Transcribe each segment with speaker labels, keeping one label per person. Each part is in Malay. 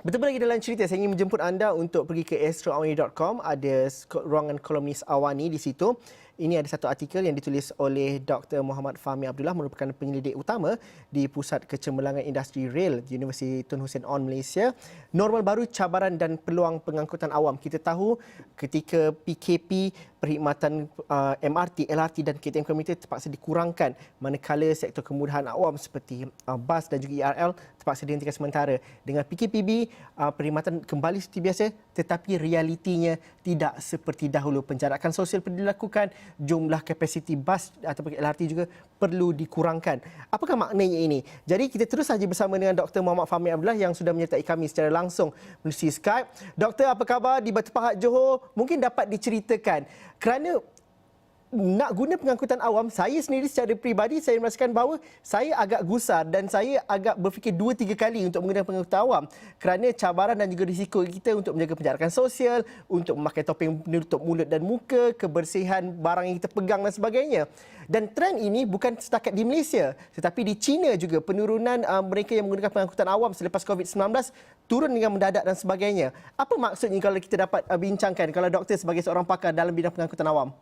Speaker 1: Betul lagi dalam cerita, saya ingin menjemput anda untuk pergi ke astroawani.com. Ada ruangan kolumnis Awani di situ. Ini ada satu artikel yang ditulis oleh Dr. Muhammad Fahmi Abdullah, merupakan penyelidik utama di Pusat Kecemerlangan Industri Rel di Universiti Tun Hussein On Malaysia. Normal baru, cabaran dan peluang pengangkutan awam. Kita tahu ketika PKP, perkhidmatan MRT, LRT dan KTM komuter terpaksa dikurangkan, manakala sektor kemudahan awam seperti bas dan juga ERL terpaksa dihentikan sementara. Dengan PKPB, perkhidmatan kembali seperti biasa, tetapi realitinya tidak seperti dahulu. Penjarakan sosial perlu dilakukan, jumlah kapasiti bas ataupun LRT juga perlu dikurangkan. Apakah maknanya ini? Jadi kita terus saja bersama dengan Dr. Muhammad Fahmi Abdullah yang sudah menyertai kami secara langsung melalui Skype. Doktor, apa khabar di Batu Pahat, Johor? Mungkin dapat diceritakan kerana nak guna pengangkutan awam, saya sendiri secara peribadi saya merasakan bahawa saya agak gusar dan saya agak berfikir 2-3 kali untuk menggunakan pengangkutan awam kerana cabaran dan juga risiko kita untuk menjaga penjarakan sosial, untuk memakai topeng penutup mulut dan muka, kebersihan barang yang kita pegang dan sebagainya. Dan trend ini bukan setakat di Malaysia, tetapi di China juga penurunan mereka yang menggunakan pengangkutan awam selepas COVID-19 turun dengan mendadak dan sebagainya. Apa maksudnya kalau kita dapat bincangkan kalau doktor sebagai seorang pakar dalam bidang pengangkutan awam?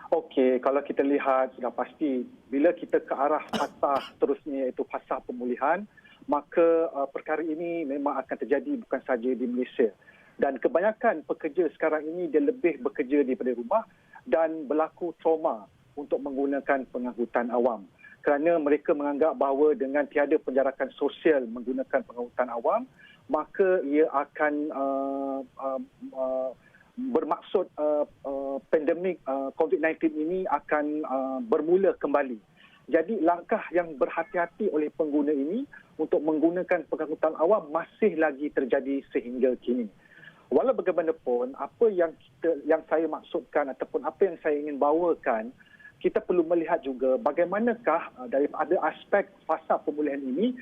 Speaker 2: Okey, kalau kita lihat sudah pasti bila kita ke arah fasa seterusnya iaitu fasa pemulihan, maka perkara ini memang akan terjadi bukan sahaja di Malaysia. Dan kebanyakan pekerja sekarang ini dia lebih bekerja daripada rumah dan berlaku trauma untuk menggunakan pengangkutan awam. Kerana mereka menganggap bahawa dengan tiada penjarakan sosial menggunakan pengangkutan awam, maka ia akan bermaksud pandemik COVID-19 ini akan bermula kembali. Jadi langkah yang berhati-hati oleh pengguna ini untuk menggunakan pengangkutan awam masih lagi terjadi sehingga kini. Walau bagaimanapun, apa yang saya maksudkan ataupun apa yang saya ingin bawakan, kita perlu melihat juga bagaimanakah daripada aspek fasa pemulihan ini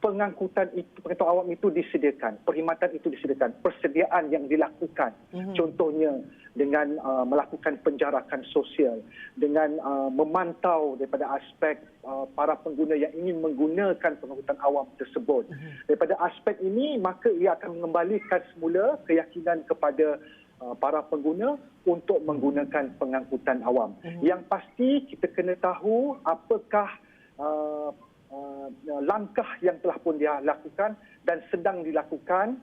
Speaker 2: pengangkutan awam itu disediakan, perkhidmatan itu disediakan, persediaan yang dilakukan. Contohnya dengan melakukan penjarakan sosial, dengan memantau daripada aspek para pengguna yang ingin menggunakan pengangkutan awam tersebut. Daripada aspek ini, maka ia akan mengembalikan semula keyakinan kepada para pengguna untuk menggunakan pengangkutan awam. Yang pasti kita kena tahu apakah langkah yang telah pun dia lakukan dan sedang dilakukan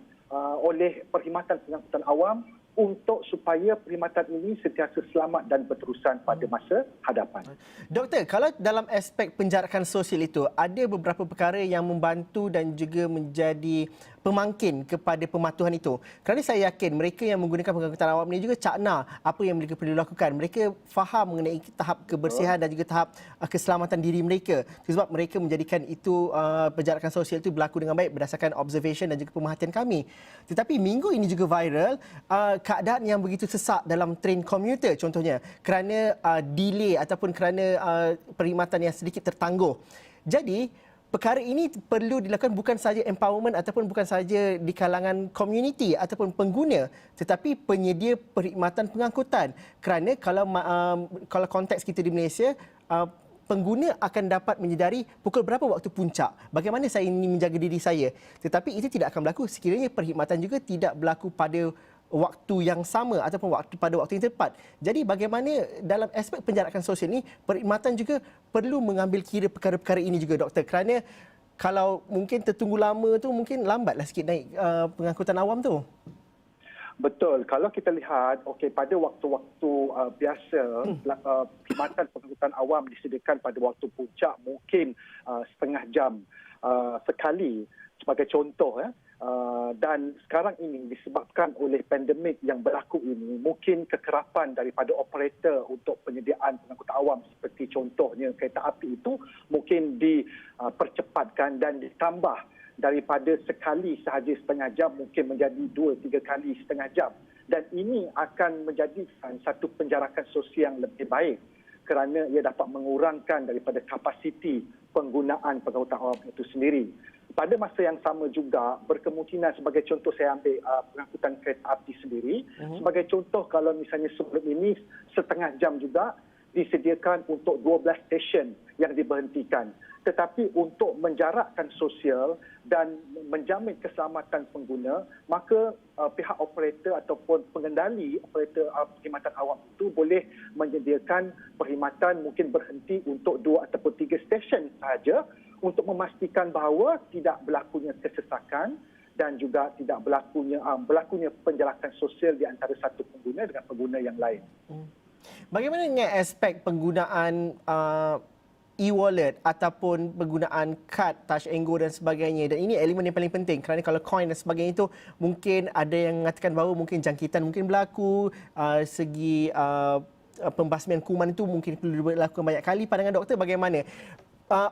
Speaker 2: oleh perkhidmatan pengangkutan awam untuk supaya perkhidmatan ini sentiasa selamat dan berterusan pada masa hadapan.
Speaker 1: Doktor, kalau dalam aspek penjarakan sosial itu, ada beberapa perkara yang membantu dan juga menjadi pemangkin kepada pematuhan itu. Kerana saya yakin mereka yang menggunakan pengangkutan awam ini juga cakna apa yang mereka perlu lakukan. Mereka faham mengenai tahap kebersihan dan juga tahap keselamatan diri mereka. Sebab mereka menjadikan itu penjarakan sosial itu berlaku dengan baik berdasarkan observation dan juga pemerhatian kami. Tetapi minggu ini juga viral keadaan yang begitu sesak dalam train komuter contohnya kerana delay ataupun kerana perkhidmatan yang sedikit tertangguh. Jadi perkara ini perlu dilakukan bukan sahaja empowerment ataupun bukan sahaja di kalangan komuniti ataupun pengguna, tetapi penyedia perkhidmatan pengangkutan. Kerana kalau konteks kita di Malaysia, pengguna akan dapat menyedari pukul berapa waktu puncak, bagaimana saya ingin menjaga diri saya. Tetapi itu tidak akan berlaku sekiranya perkhidmatan juga tidak berlaku pada waktu yang sama ataupun pada waktu yang tepat. Jadi bagaimana dalam aspek penjarakan sosial ini, perkhidmatan juga perlu mengambil kira perkara-perkara ini juga, doktor. Kerana kalau mungkin tertunggu lama tu mungkin lambatlah sikit naik pengangkutan awam tu.
Speaker 2: Betul. Kalau kita lihat, pada waktu-waktu biasa, perkhidmatan pengangkutan awam disediakan pada waktu puncak mungkin setengah jam sekali sebagai contoh. Dan sekarang ini disebabkan oleh pandemik yang berlaku ini, mungkin kekerapan daripada operator untuk penyediaan pengangkutan awam seperti contohnya kereta api itu mungkin dipercepatkan dan ditambah daripada sekali sahaja setengah jam mungkin menjadi 2-3 kali setengah jam. Dan ini akan menjadikan satu penjarakan sosial yang lebih baik kerana ia dapat mengurangkan daripada kapasiti penggunaan pengangkutan awam itu sendiri. Pada masa yang sama juga, berkemungkinan sebagai contoh saya ambil pengangkutan kereta api sendiri. Sebagai contoh, kalau misalnya sebelum ini setengah jam juga, disediakan untuk 12 stesen yang diberhentikan. Tetapi untuk menjarakkan sosial dan menjamin keselamatan pengguna, maka pihak operator ataupun pengendali operator perkhidmatan awam itu boleh menyediakan perkhidmatan mungkin berhenti untuk 2 ataupun 3 stesen sahaja untuk memastikan bahawa tidak berlakunya kesesakan dan juga tidak berlakunya penjarakan sosial di antara satu pengguna dengan pengguna yang lain.
Speaker 1: Bagaimana dengan aspek penggunaan e-wallet ataupun penggunaan kad, touch and go dan sebagainya, dan ini elemen yang paling penting kerana kalau coin dan sebagainya itu mungkin ada yang mengatakan bahawa mungkin jangkitan mungkin berlaku, segi pembasmian kuman itu mungkin perlu dilakukan banyak kali. Pandangan doktor bagaimana?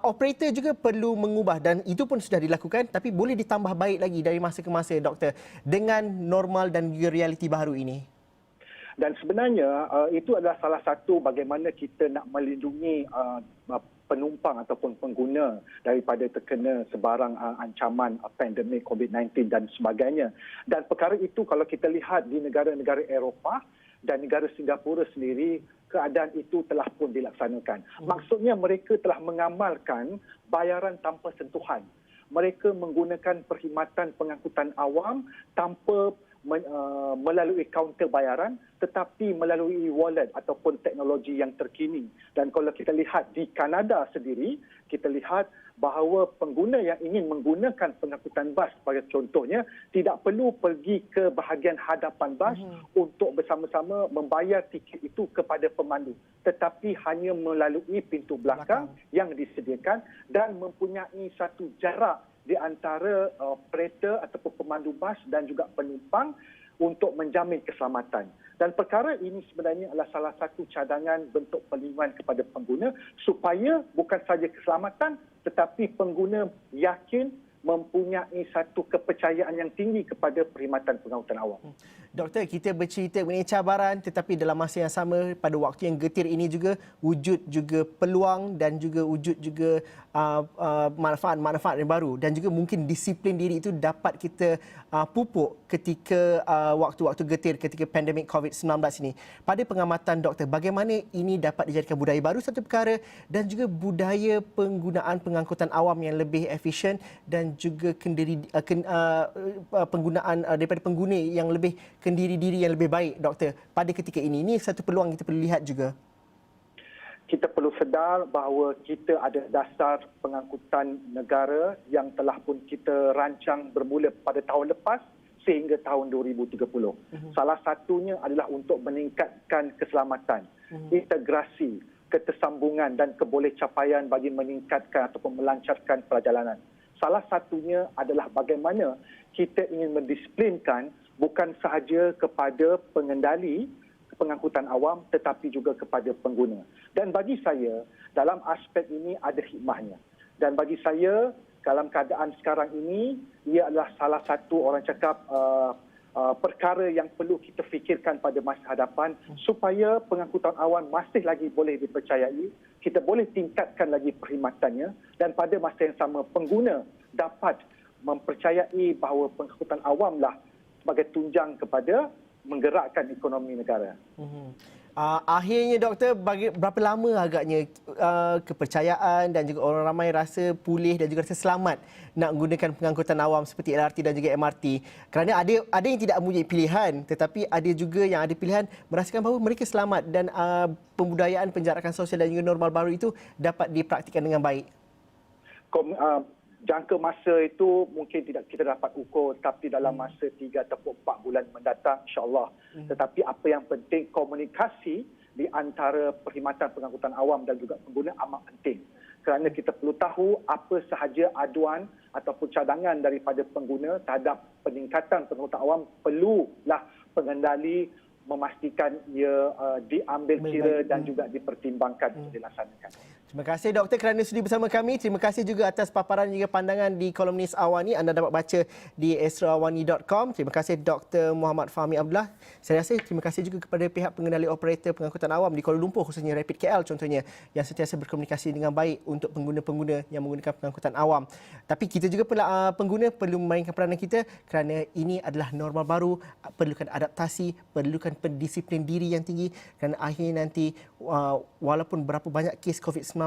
Speaker 1: Operator juga perlu mengubah dan itu pun sudah dilakukan tapi boleh ditambah baik lagi dari masa ke masa doktor dengan normal dan juga realiti baru ini.
Speaker 2: Dan sebenarnya itu adalah salah satu bagaimana kita nak melindungi penumpang ataupun pengguna daripada terkena sebarang ancaman pandemik COVID-19 dan sebagainya. Dan perkara itu kalau kita lihat di negara-negara Eropah dan negara Singapura sendiri, keadaan itu telah pun dilaksanakan. Maksudnya mereka telah mengamalkan bayaran tanpa sentuhan. Mereka menggunakan perkhidmatan pengangkutan awam tanpa melalui kaunter bayaran tetapi melalui wallet ataupun teknologi yang terkini. Dan kalau kita lihat di Kanada sendiri, kita lihat bahawa pengguna yang ingin menggunakan pengangkutan bas sebagai contohnya tidak perlu pergi ke bahagian hadapan bas untuk bersama-sama membayar tiket itu kepada pemandu, tetapi hanya melalui pintu belakang yang disediakan dan mempunyai satu jarak di antara operator ataupun pemandu bas dan juga penumpang untuk menjamin keselamatan. Dan perkara ini sebenarnya adalah salah satu cadangan bentuk perlindungan kepada pengguna supaya bukan saja keselamatan tetapi pengguna yakin mempunyai satu kepercayaan yang tinggi kepada perkhidmatan pengangkutan awam.
Speaker 1: Doktor, kita bercerita mengenai cabaran tetapi dalam masa yang sama pada waktu yang getir ini juga wujud juga peluang dan juga wujud juga manfaat-manfaat yang baru dan juga mungkin disiplin diri itu dapat kita pupuk ketika waktu-waktu getir ketika pandemik COVID-19 ini. Pada pengamatan doktor, bagaimana ini dapat dijadikan budaya baru satu perkara dan juga budaya penggunaan pengangkutan awam yang lebih efisien dan juga penggunaan daripada pengguna yang lebih kendiri diri yang lebih baik, doktor, pada ketika ini. Ini satu peluang kita perlu lihat juga.
Speaker 2: Kita perlu sedar bahawa kita ada dasar pengangkutan negara yang telah pun kita rancang bermula pada tahun lepas sehingga tahun 2030. Salah satunya adalah untuk meningkatkan keselamatan, integrasi, ketersambungan dan kebolehcapaian bagi meningkatkan ataupun melancarkan perjalanan. Salah satunya adalah bagaimana kita ingin mendisiplinkan bukan sahaja kepada pengendali pengangkutan awam tetapi juga kepada pengguna. Dan bagi saya, dalam aspek ini ada hikmahnya. Dan bagi saya, dalam keadaan sekarang ini, ia adalah salah satu orang cakap perkara yang perlu kita fikirkan pada masa hadapan supaya pengangkutan awam masih lagi boleh dipercayai, kita boleh tingkatkan lagi perkhidmatannya dan pada masa yang sama pengguna dapat mempercayai bahawa pengangkutan awamlah sebagai tunjang kepada menggerakkan ekonomi negara.
Speaker 1: Akhirnya doktor, berapa lama agaknya kepercayaan dan juga orang ramai rasa pulih dan juga rasa selamat nak menggunakan pengangkutan awam seperti LRT dan juga MRT? Kerana ada yang tidak mempunyai pilihan tetapi ada juga yang ada pilihan merasakan bahawa mereka selamat dan pembudayaan penjarakan sosial dan juga normal baru itu dapat dipraktikkan dengan baik.
Speaker 2: Jangka masa itu mungkin tidak kita dapat ukur, tapi dalam masa 3 atau 4 bulan mendatang insya-Allah. Tetapi apa yang penting, komunikasi di antara perkhidmatan pengangkutan awam dan juga pengguna amat penting. Kerana kita perlu tahu apa sahaja aduan ataupun cadangan daripada pengguna terhadap peningkatan pengangkutan awam, perlulah pengendali memastikan ia diambil kira dan juga dipertimbangkan untuk dilaksanakan.
Speaker 1: Terima kasih doktor kerana sudi bersama kami. Terima kasih juga atas paparan dan juga pandangan di kolumnis Awani. Anda dapat baca di astroawani.com. Terima kasih Dr. Muhammad Fahmi Abdullah. Saya rasa terima kasih juga kepada pihak pengendali operator pengangkutan awam di Kuala Lumpur, khususnya Rapid KL contohnya, yang sentiasa berkomunikasi dengan baik untuk pengguna-pengguna yang menggunakan pengangkutan awam. Tapi kita juga pengguna perlu memainkan peranan kita kerana ini adalah normal baru, perlukan adaptasi, perlukan pendisiplin diri yang tinggi kerana akhirnya nanti walaupun berapa banyak kes COVID-19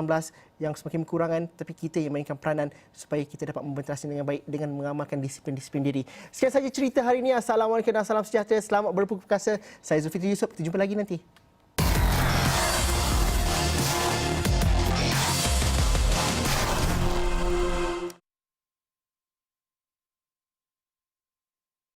Speaker 1: yang semakin berkurangan, tapi kita yang mainkan peranan supaya kita dapat membentasi dengan baik dengan mengamalkan disiplin-disiplin diri. Sekian saja cerita hari ini. Assalamualaikum dan salam sejahtera. Selamat berbuka puasa. Saya Zulfikri Yusof. Kita jumpa lagi nanti.